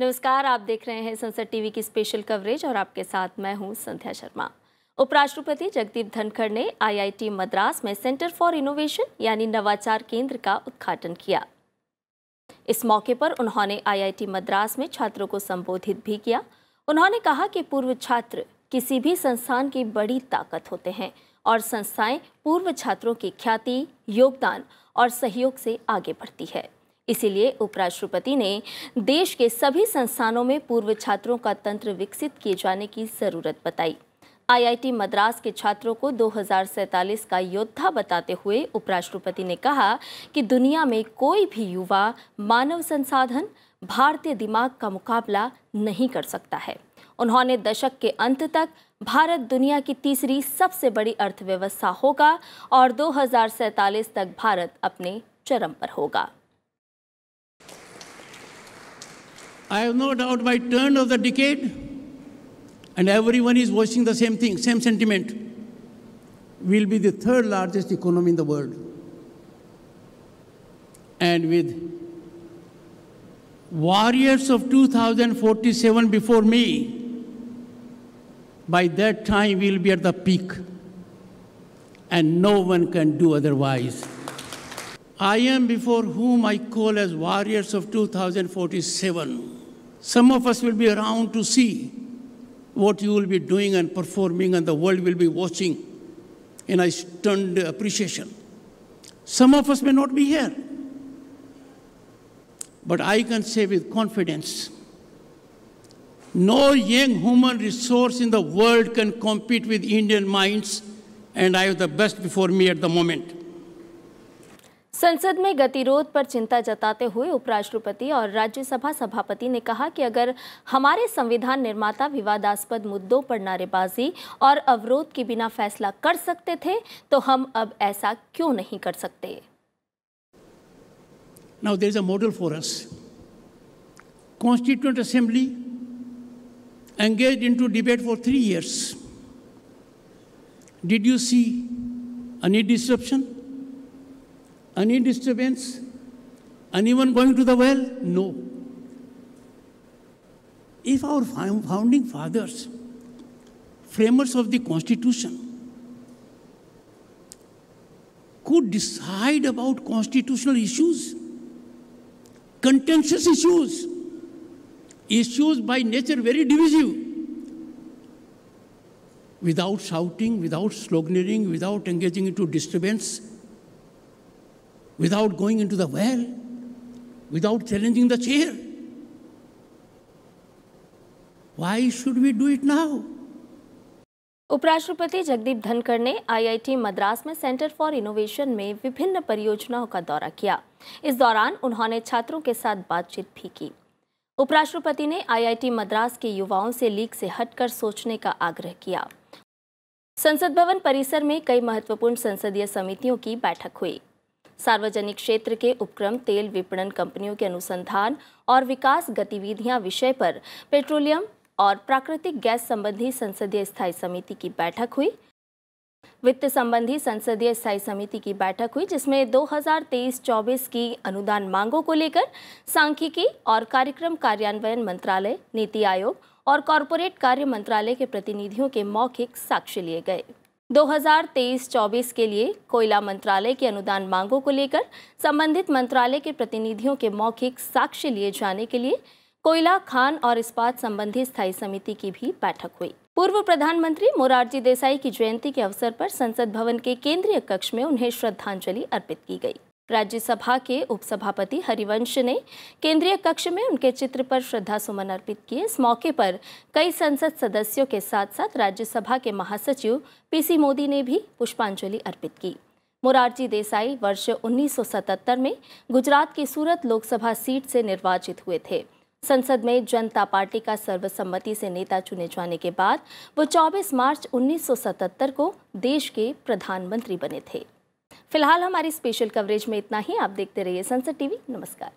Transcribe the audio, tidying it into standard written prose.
नमस्कार, आप देख रहे हैं संसद टीवी की स्पेशल कवरेज और आपके साथ मैं हूं संध्या शर्मा। उपराष्ट्रपति जगदीप धनखड़ ने आईआईटी मद्रास में सेंटर फॉर इनोवेशन यानी नवाचार केंद्र का उद्घाटन किया। इस मौके पर उन्होंने आईआईटी मद्रास में छात्रों को संबोधित भी किया। उन्होंने कहा कि पूर्व छात्र किसी भी संस्थान की बड़ी ताकत होते हैं और संस्थाएं पूर्व छात्रों की ख्याति, योगदान और सहयोग से आगे बढ़ती है। इसीलिए उपराष्ट्रपति ने देश के सभी संस्थानों में पूर्व छात्रों का तंत्र विकसित किए जाने की जरूरत बताई। आईआईटी मद्रास के छात्रों को 2047 का योद्धा बताते हुए उपराष्ट्रपति ने कहा कि दुनिया में कोई भी युवा मानव संसाधन भारतीय दिमाग का मुकाबला नहीं कर सकता है। उन्होंने दशक के अंत तक भारत दुनिया की तीसरी सबसे बड़ी अर्थव्यवस्था होगा और 2047 तक भारत अपने चरम पर होगा। I have no doubt by turn of the decade, and everyone is voicing the same thing, same sentiment, we'll be the third largest economy in the world. And with warriors of 2047 before me, by that time we'll be at the peak, and no one can do otherwise. I am before whom I call as warriors of 2047. Some of us will be around to see what you will be doing and performing, and the world will be watching in a stunned appreciation. Some of us may not be here, but I can say with confidence, no young human resource in the world can compete with Indian minds, and I have the best before me at the moment. संसद में गतिरोध पर चिंता जताते हुए उपराष्ट्रपति और राज्यसभा सभापति ने कहा कि अगर हमारे संविधान निर्माता विवादास्पद मुद्दों पर नारेबाजी और अवरोध के बिना फैसला कर सकते थे तो हम अब ऐसा क्यों नहीं कर सकते। Now there is a model for us. Constituent Assembly engaged into debate for 3 years. Did you see any disruption? Any disturbance? Anyone going to the well? No. If our founding fathers, framers of the Constitution, could decide about constitutional issues, contentious issues, issues by nature very divisive, without shouting, without sloganeering, without engaging into disturbance, without going into the well, without challenging the chair. Why should we do it now? उपराष्ट्रपति जगदीप धनखड़ ने IIT Madras में centre for innovation में विभिन्न परियोजनाओं का दौरा किया। इस दौरान उन्होंने छात्रों के साथ बातचीत भी की। उपराष्ट्रपति ने आईआईटी मद्रास के युवाओं से लीक से हटकर सोचने का आग्रह किया। संसद भवन परिसर में कई महत्वपूर्ण संसदीय समितियों की बैठक हुई। सार्वजनिक क्षेत्र के उपक्रम तेल विपणन कंपनियों के अनुसंधान और विकास गतिविधियां विषय पर पेट्रोलियम और प्राकृतिक गैस संबंधी संसदीय स्थायी समिति की बैठक हुई। वित्त संबंधी संसदीय स्थायी समिति की बैठक हुई जिसमें 2023-24 की अनुदान मांगों को लेकर सांख्यिकी और कार्यक्रम कार्यान्वयन मंत्रालय, नीति आयोग और कॉरपोरेट कार्य मंत्रालय के प्रतिनिधियों के मौखिक साक्ष्य लिए गए। 2023-24 के लिए कोयला मंत्रालय की अनुदान मांगों को लेकर संबंधित मंत्रालय के प्रतिनिधियों के मौखिक साक्ष्य लिए जाने के लिए कोयला, खान और इस्पात संबंधी स्थायी समिति की भी बैठक हुई। पूर्व प्रधानमंत्री मोरारजी देसाई की जयंती के अवसर पर संसद भवन के केंद्रीय कक्ष में उन्हें श्रद्धांजलि अर्पित की गई। राज्यसभा के उपसभापति हरिवंश ने केंद्रीय कक्ष में उनके चित्र पर श्रद्धा सुमन अर्पित किए। इस मौके पर कई संसद सदस्यों के साथ साथ राज्यसभा के महासचिव पीसी मोदी ने भी पुष्पांजलि अर्पित की। मोरारजी देसाई वर्ष 1977 में गुजरात की सूरत लोकसभा सीट से निर्वाचित हुए थे। संसद में जनता पार्टी का सर्वसम्मति से नेता चुने जाने के बाद वो 24 मार्च 1977 को देश के प्रधानमंत्री बने थे। फिलहाल हमारी स्पेशल कवरेज में इतना ही। आप देखते रहिए संसद टीवी। नमस्कार।